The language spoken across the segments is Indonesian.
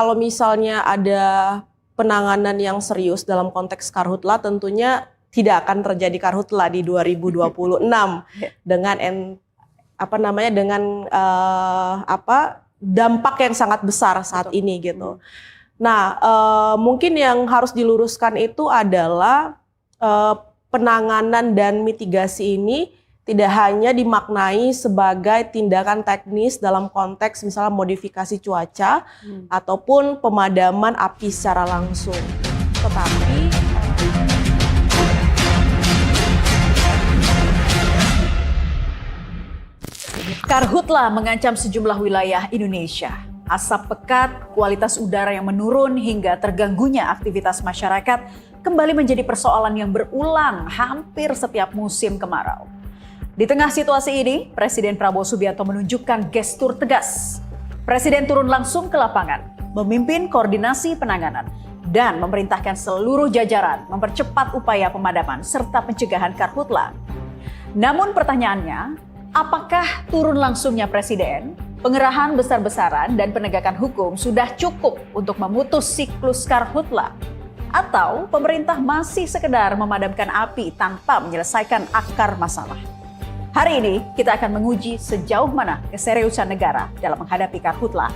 Kalau misalnya ada penanganan yang serius dalam konteks karhutla, tentunya tidak akan terjadi karhutla di 2026 dengan dampak yang sangat besar saat ini gitu. Nah, mungkin yang harus diluruskan itu adalah penanganan dan mitigasi ini tidak hanya dimaknai sebagai tindakan teknis dalam konteks misalnya modifikasi cuaca ataupun pemadaman api secara langsung, tetapi Karhutla mengancam sejumlah wilayah Indonesia. Asap pekat, kualitas udara yang menurun hingga terganggunya aktivitas masyarakat kembali menjadi persoalan yang berulang hampir setiap musim kemarau. Di tengah situasi ini, Presiden Prabowo Subianto menunjukkan gestur tegas. Presiden turun langsung ke lapangan, memimpin koordinasi penanganan, dan memerintahkan seluruh jajaran mempercepat upaya pemadaman serta pencegahan karhutla. Namun pertanyaannya, apakah turun langsungnya Presiden, pengerahan besar-besaran dan penegakan hukum sudah cukup untuk memutus siklus karhutla? Atau pemerintah masih sekedar memadamkan api tanpa menyelesaikan akar masalah? Hari ini kita akan menguji sejauh mana keseriusan negara dalam menghadapi karhutla.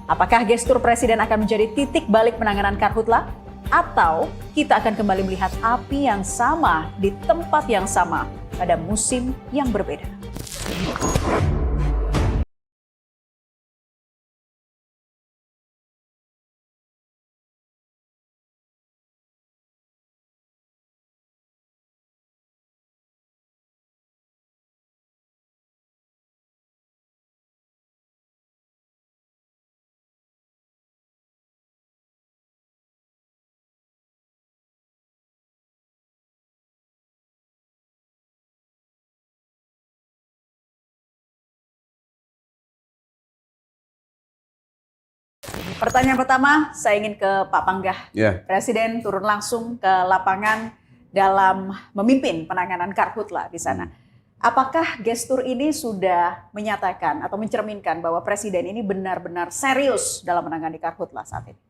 Apakah gestur Presiden akan menjadi titik balik penanganan karhutla? Atau kita akan kembali melihat api yang sama di tempat yang sama pada musim yang berbeda? Pertanyaan pertama, saya ingin ke Pak Panggah. Presiden turun langsung ke lapangan dalam memimpin penanganan karhutla di sana. Apakah gestur ini sudah menyatakan atau mencerminkan bahwa Presiden ini benar-benar serius dalam menangani karhutla saat ini?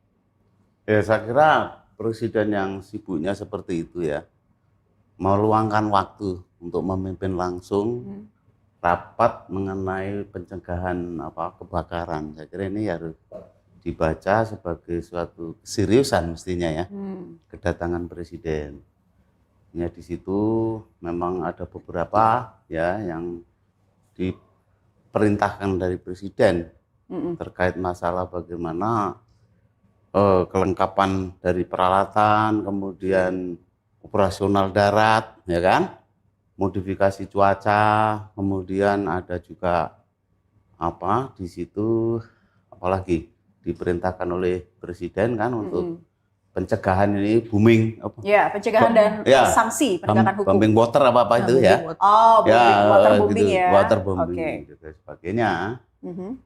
Ya, saya kira Presiden yang sibuknya seperti itu ya, meluangkan waktu untuk memimpin langsung rapat mengenai pencegahan kebakaran. Saya kira ini harus dibaca sebagai suatu keseriusan mestinya ya, kedatangan Presiden. Ya, di situ memang ada beberapa ya yang diperintahkan dari Presiden terkait masalah bagaimana kelengkapan dari peralatan, kemudian operasional darat, ya kan, modifikasi cuaca, kemudian ada juga di situ apalagi diperintahkan oleh Presiden kan untuk pencegahan ini booming. Ya, pencegahan dan sanksi penegakan hukum. Bombing water apa itu ya? Oh, waterbombing gitu, ya. Waterbombing dan sebagainya.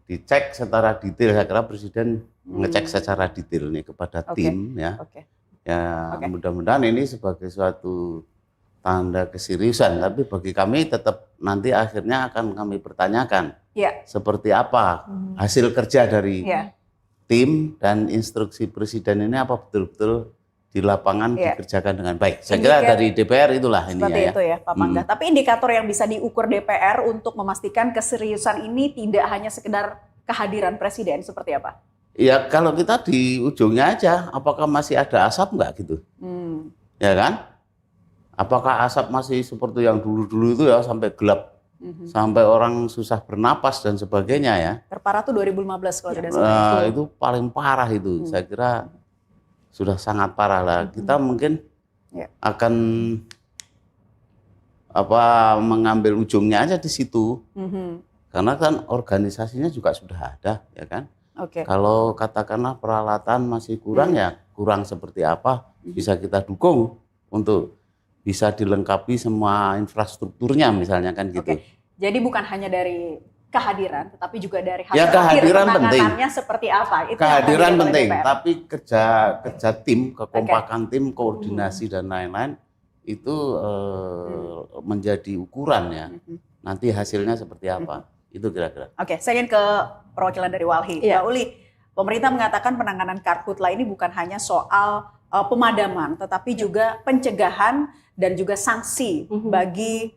Dicek secara detail. Saya kira Presiden ngecek secara detail nih kepada tim ya. Mudah-mudahan ini sebagai suatu tanda keseriusan. Tapi bagi kami tetap nanti akhirnya akan kami pertanyakan seperti apa hasil kerja dari tim dan instruksi Presiden ini apa betul-betul di lapangan dikerjakan dengan baik. Saya kira dari DPR itulah ini ya. Seperti itu ya Pak Panggah. Tapi indikator yang bisa diukur DPR untuk memastikan keseriusan ini tidak hanya sekedar kehadiran Presiden seperti apa? Ya kalau kita di ujungnya aja, apakah masih ada asap enggak gitu? Ya kan? Apakah asap masih seperti yang dulu-dulu itu ya sampai gelap? Sampai orang susah bernapas dan sebagainya ya. Terparah tuh 2015 kalau tidak salah. Itu paling parah itu. Saya kira sudah sangat parah lah. Kita mungkin akan mengambil ujungnya aja di situ. Karena kan organisasinya juga sudah ada, ya kan. Kalau katakanlah peralatan masih kurang ya kurang seperti apa bisa kita dukung untuk bisa dilengkapi semua infrastrukturnya misalnya kan gitu. Jadi bukan hanya dari kehadiran, tetapi juga dari hasil kehadiran penanganannya seperti apa. Itu kehadiran penting, tapi kerja tim, kekompakan tim, koordinasi dan lain-lain itu menjadi ukuran ya. Nanti hasilnya seperti apa, itu kira-kira. Saya ingin ke perwakilan dari Walhi. Mbak Uli, Pemerintah mengatakan penanganan karhutla ini bukan hanya soal pemadaman, tetapi juga pencegahan dan juga sanksi bagi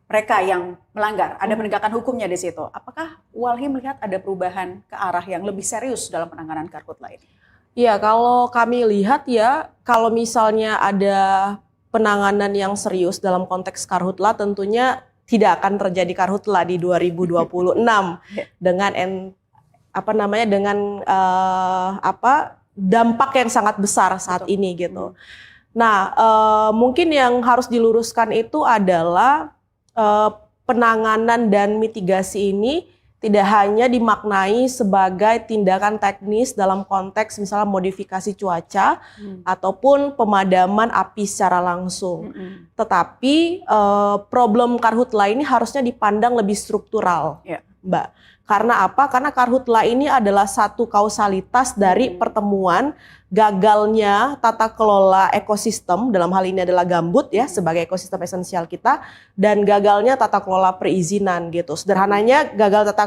mereka yang melanggar. Ada penegakan hukumnya di situ. Apakah Walhi melihat ada perubahan ke arah yang lebih serius dalam penanganan karhutla ini? Ya, kalau kami lihat ya, kalau misalnya ada penanganan yang serius dalam konteks karhutla, tentunya tidak akan terjadi karhutla di 2026 dengan dampak yang sangat besar saat ini gitu. Nah, mungkin yang harus diluruskan itu adalah penanganan dan mitigasi ini tidak hanya dimaknai sebagai tindakan teknis dalam konteks misalnya modifikasi cuaca ataupun pemadaman api secara langsung. Tetapi problem karhutla ini harusnya dipandang lebih struktural, Mbak. Karena apa? Karena karhutla ini adalah satu kausalitas dari pertemuan gagalnya tata kelola ekosistem, dalam hal ini adalah gambut ya sebagai ekosistem esensial kita, dan gagalnya tata kelola perizinan gitu. Sederhananya gagal tata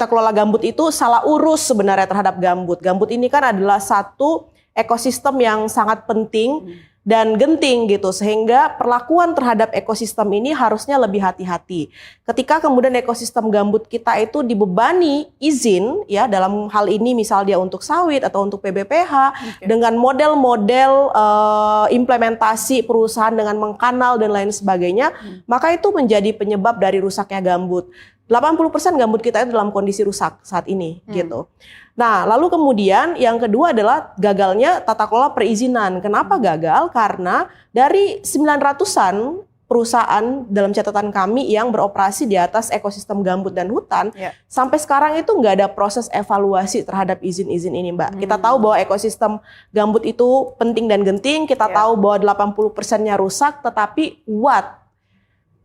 kelola gambut itu salah urus sebenarnya terhadap gambut. Gambut ini kan adalah satu ekosistem yang sangat penting dan genting gitu, sehingga perlakuan terhadap ekosistem ini harusnya lebih hati-hati. Ketika kemudian ekosistem gambut kita itu dibebani izin ya, dalam hal ini misal dia untuk sawit atau untuk PBPH dengan model-model implementasi perusahaan dengan mengkanal dan lain sebagainya, maka itu menjadi penyebab dari rusaknya gambut. 80% gambut kita itu dalam kondisi rusak saat ini gitu. Nah, lalu kemudian yang kedua adalah gagalnya tata kelola perizinan. Kenapa gagal? Karena dari 900-an perusahaan dalam catatan kami yang beroperasi di atas ekosistem gambut dan hutan, sampai sekarang itu nggak ada proses evaluasi terhadap izin-izin ini, Mbak. Kita tahu bahwa ekosistem gambut itu penting dan genting, kita tahu bahwa 80%-nya rusak, tetapi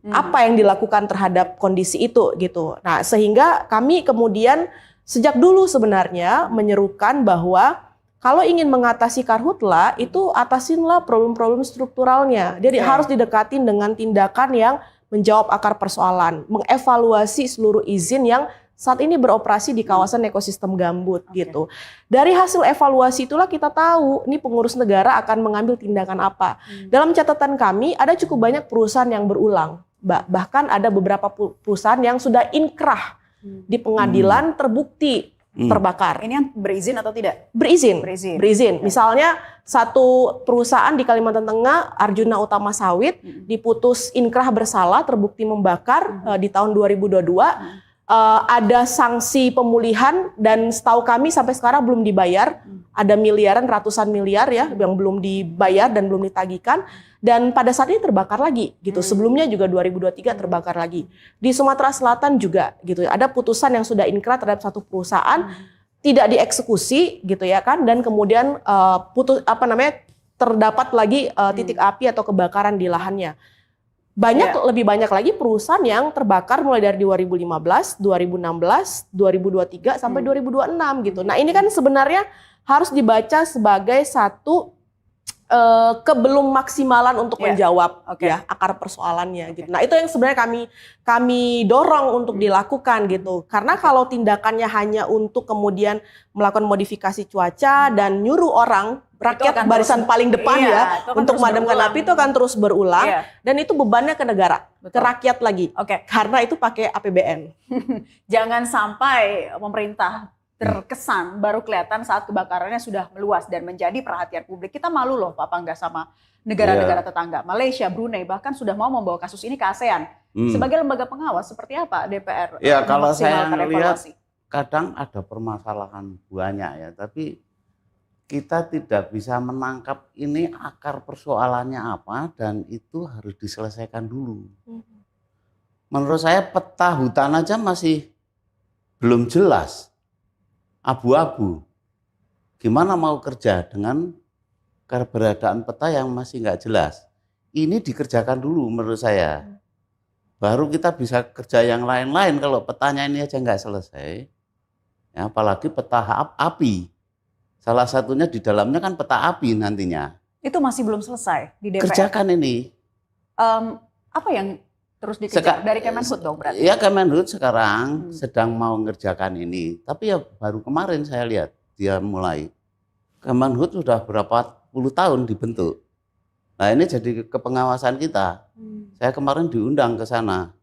apa yang dilakukan terhadap kondisi itu gitu. Nah, sehingga kami kemudian sejak dulu sebenarnya menyerukan bahwa kalau ingin mengatasi karhutla itu atasinlah problem-problem strukturalnya. Jadi harus didekatin dengan tindakan yang menjawab akar persoalan, mengevaluasi seluruh izin yang saat ini beroperasi di kawasan ekosistem gambut gitu. Dari hasil evaluasi itulah kita tahu ini pengurus negara akan mengambil tindakan apa. Dalam catatan kami ada cukup banyak perusahaan yang berulang. Bahkan ada beberapa perusahaan yang sudah inkrah di pengadilan terbukti terbakar. Ini yang berizin atau tidak? Berizin. Misalnya satu perusahaan di Kalimantan Tengah, Arjuna Utama Sawit, diputus inkrah bersalah, terbukti membakar di tahun 2022. Ada sanksi pemulihan dan setahu kami sampai sekarang belum dibayar. Ada miliaran, ratusan miliar ya yang belum dibayar dan belum ditagihkan. Dan pada saat ini terbakar lagi gitu. Sebelumnya juga 2023 terbakar lagi. Di Sumatera Selatan juga gitu. Ada putusan yang sudah inkrah terhadap satu perusahaan tidak dieksekusi gitu ya kan, dan kemudian terdapat lagi titik api atau kebakaran di lahannya. Lebih banyak lagi perusahaan yang terbakar mulai dari 2015, 2016, 2023 sampai 2026 gitu. Nah, ini kan sebenarnya harus dibaca sebagai satu kebelum maksimalan untuk menjawab ya akar persoalannya gitu. Nah, itu yang sebenarnya kami dorong untuk dilakukan gitu. Karena kalau tindakannya hanya untuk kemudian melakukan modifikasi cuaca dan nyuruh orang rakyat barisan paling depan untuk memadamkan api, itu akan terus berulang dan itu bebannya ke negara, ke rakyat lagi. Karena itu pakai APBN. Jangan sampai pemerintah terkesan baru kelihatan saat kebakarannya sudah meluas dan menjadi perhatian publik. Kita malu loh Pak Pangga sama negara-negara tetangga. Malaysia, Brunei bahkan sudah mau membawa kasus ini ke ASEAN. Sebagai lembaga pengawas seperti apa DPR? Ya, kalau saya melihat kadang ada permasalahan banyak ya, tapi kita tidak bisa menangkap ini akar persoalannya apa dan itu harus diselesaikan dulu. Menurut saya peta hutan aja masih belum jelas. Abu-abu. Gimana mau kerja dengan keberadaan peta yang masih nggak jelas? Ini dikerjakan dulu menurut saya. Baru kita bisa kerja yang lain-lain. Kalau petanya ini aja nggak selesai, ya, apalagi peta api. Salah satunya di dalamnya kan peta api nantinya. Itu masih belum selesai di DPR. Kerjakan ini. Apa yang terus dikejar dari Kemenhub dong berarti? Ya Kemenhub sekarang sedang mau ngerjakan ini, tapi ya baru kemarin saya lihat dia mulai. Kemenhub sudah berapa puluh tahun dibentuk. Nah ini jadi kepengawasan kita. Saya kemarin diundang ke sana.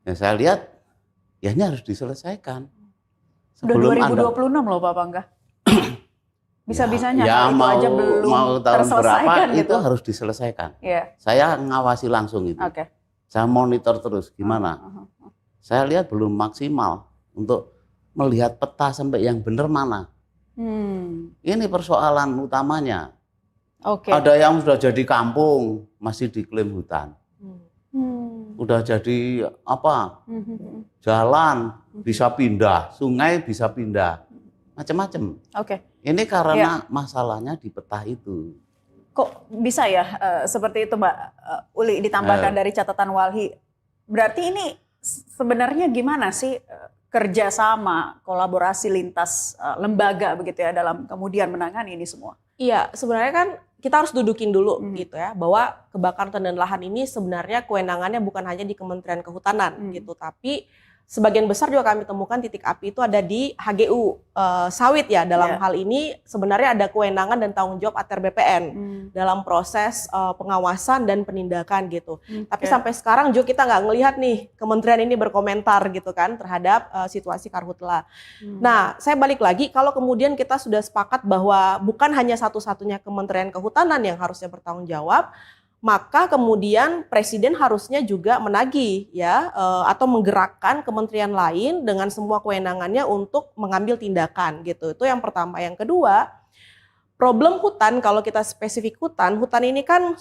Ya saya lihat, ya ini harus diselesaikan. Udah 2026 loh Pak Pangga. Bisa-bisanya ya, itu aja belum mau tahun berapa gitu. itu harus diselesaikan. Yeah. Saya ngawasi langsung itu. Okay. Saya monitor terus gimana. Saya lihat belum maksimal untuk melihat peta sampai yang benar mana. Ini persoalan utamanya. Ada yang sudah jadi kampung masih diklaim hutan. Udah jadi apa? Jalan bisa pindah, sungai bisa pindah, macam-macam. Ini karena masalahnya di peta itu. Kok bisa ya seperti itu Mbak Uli ditambahkan dari catatan Walhi? Berarti ini sebenarnya gimana sih kerjasama, kolaborasi lintas lembaga begitu ya dalam kemudian menangani ini semua? Iya, sebenarnya kan kita harus dudukin dulu gitu ya, bahwa kebakaran hutan dan lahan ini sebenarnya kewenangannya bukan hanya di Kementerian Kehutanan gitu, tapi sebagian besar juga kami temukan titik api itu ada di HGU sawit ya. Dalam hal ini sebenarnya ada kewenangan dan tanggung jawab ATR BPN dalam proses pengawasan dan penindakan gitu. Tapi sampai sekarang juga kita nggak ngelihat nih kementerian ini berkomentar gitu kan terhadap situasi karhutla. Nah, saya balik lagi, kalau kemudian kita sudah sepakat bahwa bukan hanya satu-satunya Kementerian Kehutanan yang harusnya bertanggung jawab, maka kemudian Presiden harusnya juga menagih ya atau menggerakkan kementerian lain dengan semua kewenangannya untuk mengambil tindakan gitu. Itu yang pertama. Yang kedua, problem hutan, kalau kita spesifik hutan ini kan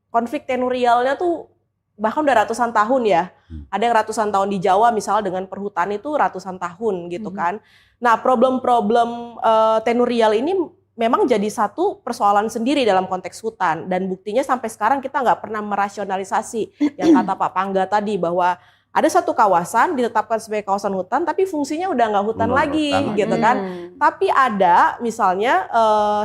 konflik tenurialnya tuh bahkan udah ratusan tahun ya. Ada yang ratusan tahun di Jawa misalnya dengan perhutani itu ratusan tahun gitu kan. Nah, problem-problem tenurial ini memang jadi satu persoalan sendiri dalam konteks hutan, dan buktinya sampai sekarang kita nggak pernah merasionalisasi yang kata Pak Pangga tadi, bahwa ada satu kawasan ditetapkan sebagai kawasan hutan tapi fungsinya udah nggak hutan lagi gitu kan. Tapi ada misalnya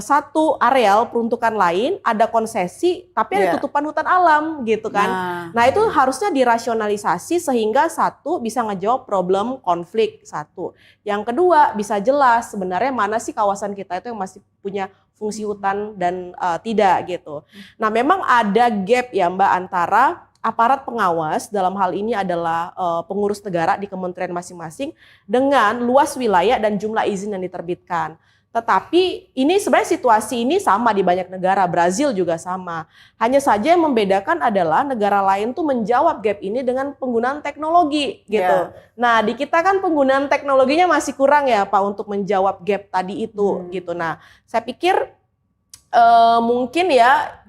satu areal peruntukan lain ada konsesi tapi ada tutupan hutan alam gitu kan. Nah itu harusnya dirasionalisasi sehingga satu bisa ngejawab problem konflik satu. Yang kedua bisa jelas sebenarnya mana sih kawasan kita itu yang masih punya fungsi hutan dan tidak gitu. Nah memang ada gap ya Mbak antara aparat pengawas, dalam hal ini adalah pengurus negara di kementerian masing-masing, dengan luas wilayah dan jumlah izin yang diterbitkan. Tetapi ini sebenarnya situasi ini sama di banyak negara, Brazil juga sama. Hanya saja yang membedakan adalah negara lain tuh menjawab gap ini dengan penggunaan teknologi gitu. Nah di kita kan penggunaan teknologinya masih kurang ya Pak untuk menjawab gap tadi itu gitu. Nah saya pikir mungkin ya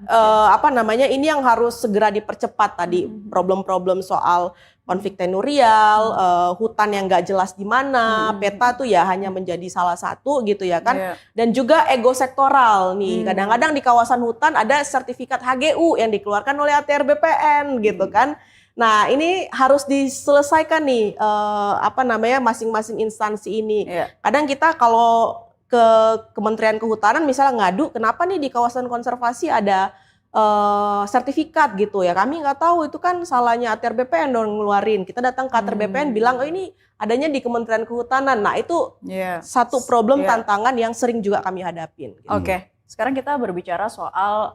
ini yang harus segera dipercepat tadi, problem-problem soal konflik tenurial, hutan yang nggak jelas di mana, peta tuh ya hanya menjadi salah satu gitu ya kan, dan juga ego sektoral nih, kadang-kadang di kawasan hutan ada sertifikat HGU yang dikeluarkan oleh ATR BPN gitu kan. Nah ini harus diselesaikan nih masing-masing instansi ini. Kadang kita kalau ke Kementerian Kehutanan misalnya ngadu, kenapa nih di kawasan konservasi ada sertifikat gitu ya, kami nggak tahu, itu kan salahnya ATR BPN dong ngeluarin. Kita datang ke ATR BPN bilang, oh ini adanya di Kementerian Kehutanan. Nah itu satu problem tantangan yang sering juga kami hadapin. Gitu. Oke, sekarang kita berbicara soal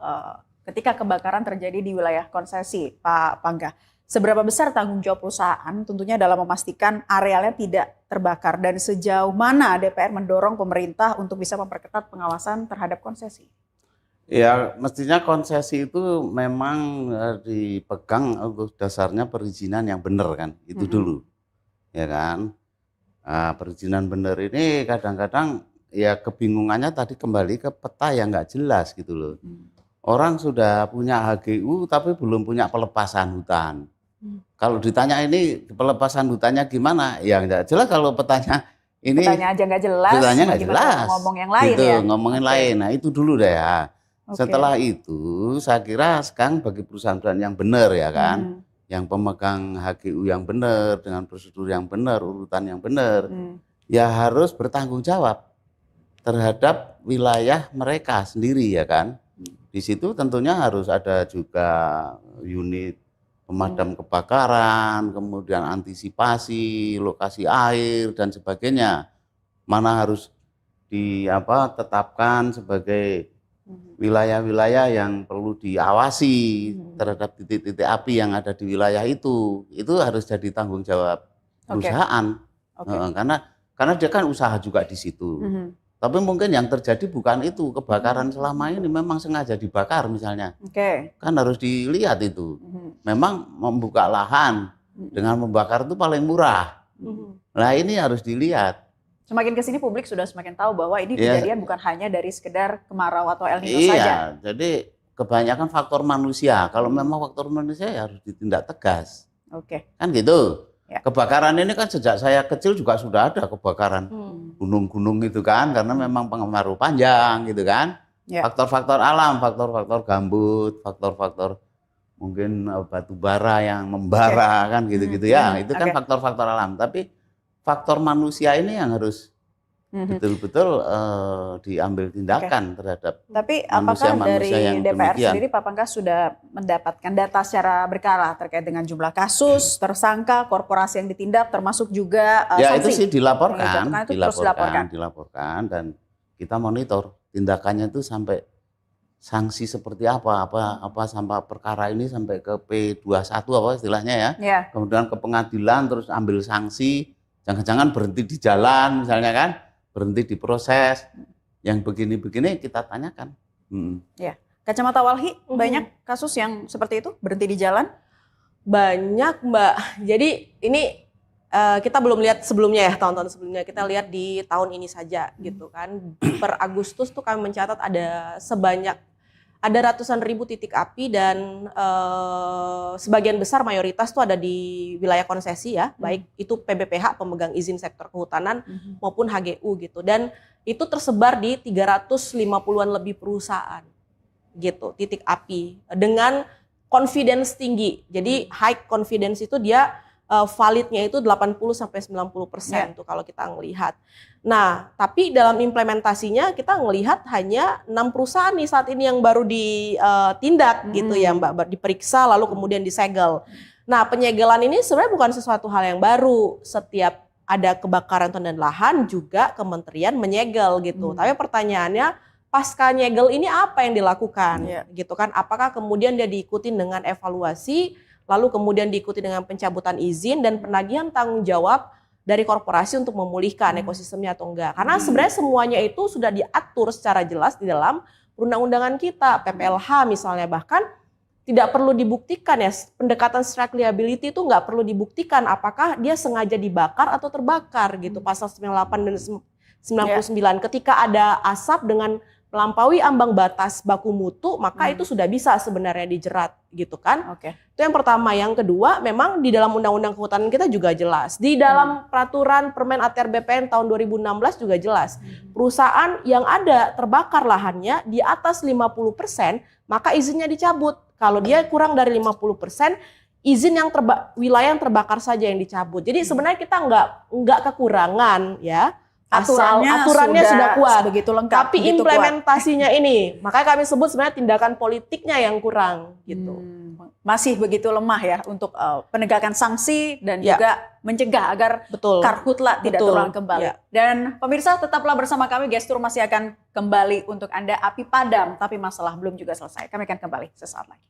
ketika kebakaran terjadi di wilayah konsesi, Pak Pangga. Seberapa besar tanggung jawab perusahaan tentunya dalam memastikan arealnya tidak terbakar, dan sejauh mana DPR mendorong pemerintah untuk bisa memperketat pengawasan terhadap konsesi? Ya mestinya konsesi itu memang dipegang untuk dasarnya perizinan yang benar kan, itu dulu. Ya kan, perizinan benar ini kadang-kadang ya kebingungannya tadi kembali ke peta yang nggak jelas gitu loh. Orang sudah punya HGU tapi belum punya pelepasan hutan. Kalau ditanya ini pelepasan hutannya gimana, ya nggak jelas. Kalau petanya ini petanya aja nggak jelas, petanya nggak jelas, ngomong yang lain gitu, ya, ngomongin lain. Nah itu dulu deh ya. Setelah itu saya kira sekarang bagi perusahaan-perusahaan yang benar ya kan, yang pemegang HGU yang benar dengan prosedur yang benar, urutan yang benar, ya harus bertanggung jawab terhadap wilayah mereka sendiri ya kan. Di situ tentunya harus ada juga unit pemadam kebakaran, kemudian antisipasi, lokasi air dan sebagainya. Mana harus tetapkan sebagai wilayah-wilayah yang perlu diawasi terhadap titik-titik api yang ada di wilayah itu harus jadi tanggung jawab perusahaan. Karena dia kan usaha juga di situ. Tapi mungkin yang terjadi bukan itu, kebakaran selama ini memang sengaja dibakar misalnya. Kan harus dilihat itu. Memang membuka lahan dengan membakar itu paling murah. Nah ini harus dilihat. Semakin ke sini publik sudah semakin tahu bahwa ini kejadian bukan hanya dari sekedar kemarau atau El Nino saja. Jadi kebanyakan faktor manusia. Kalau memang faktor manusia ya harus ditindak tegas. Kan gitu. Kebakaran ini kan sejak saya kecil juga sudah ada kebakaran gunung-gunung itu kan, karena memang pengaruh panjang gitu kan. Faktor-faktor alam, faktor-faktor gambut, faktor-faktor mungkin batu bara yang membara kan gitu-gitu ya. Itu kan faktor-faktor alam. Tapi faktor manusia ini yang harus betul-betul diambil tindakan terhadap Tapi apakah dari yang DPR demikian. sendiri Pak Pangkas sudah mendapatkan data secara berkala terkait dengan jumlah kasus, tersangka, korporasi yang ditindak, termasuk juga Ya sanksi? itu sih dilaporkan, Itu terus dilaporkan. dilaporkan dan kita monitor tindakannya itu sampai sanksi seperti apa sampai perkara ini sampai ke P21 apa istilahnya ya. Kemudian ke pengadilan terus ambil sanksi, jangan-jangan berhenti di jalan misalnya kan. Berhenti di proses, yang begini-begini kita tanyakan. Kacamata Walhi, banyak kasus yang seperti itu berhenti di jalan? Banyak Mbak. Jadi ini kita belum lihat sebelumnya ya, tahun-tahun sebelumnya. Kita lihat di tahun ini saja gitu kan. Per Agustus tuh kami mencatat ada ratusan ribu titik api dan sebagian besar mayoritas tuh ada di wilayah konsesi ya, baik itu PBPH pemegang izin sektor kehutanan maupun HGU gitu. Dan itu tersebar di 350-an lebih perusahaan gitu, titik api dengan confidence tinggi. Jadi high confidence itu dia validnya itu 80-90% tuh kalau kita ngelihat. Nah, tapi dalam implementasinya kita ngelihat hanya 6 perusahaan nih saat ini yang baru ditindak gitu ya Mbak, diperiksa lalu kemudian disegel. Nah, penyegelan ini sebenarnya bukan sesuatu hal yang baru. Setiap ada kebakaran hutan dan lahan juga kementerian menyegel gitu. Tapi pertanyaannya pasca nyegel ini apa yang dilakukan gitu kan? Apakah kemudian dia diikuti dengan evaluasi, lalu kemudian diikuti dengan pencabutan izin dan penagihan tanggung jawab dari korporasi untuk memulihkan ekosistemnya atau enggak. Karena sebenarnya semuanya itu sudah diatur secara jelas di dalam perundang-undangan kita, PPLH misalnya, bahkan tidak perlu dibuktikan ya, pendekatan strike liability itu nggak perlu dibuktikan apakah dia sengaja dibakar atau terbakar gitu, pasal 98 dan 99. Ketika ada asap dengan melampaui ambang batas baku mutu, maka itu sudah bisa sebenarnya dijerat gitu kan. Itu yang pertama. Yang kedua, memang di dalam Undang-Undang Kehutanan kita juga jelas. Di dalam peraturan Permen ATR BPN tahun 2016 juga jelas. Perusahaan yang ada terbakar lahannya di atas 50%, maka izinnya dicabut. Kalau dia kurang dari 50%, izin yang wilayah yang terbakar saja yang dicabut. Jadi sebenarnya kita nggak kekurangan ya. Aturannya sudah kuat, begitu lengkap. Tapi implementasinya ini, makanya kami sebut sebenarnya tindakan politiknya yang kurang gitu. Masih begitu lemah ya untuk penegakan sanksi dan juga mencegah agar karhutla tidak terulang kembali. Dan pemirsa tetaplah bersama kami, Gestur masih akan kembali untuk Anda. Api padam, tapi masalah belum juga selesai. Kami akan kembali sesaat lagi.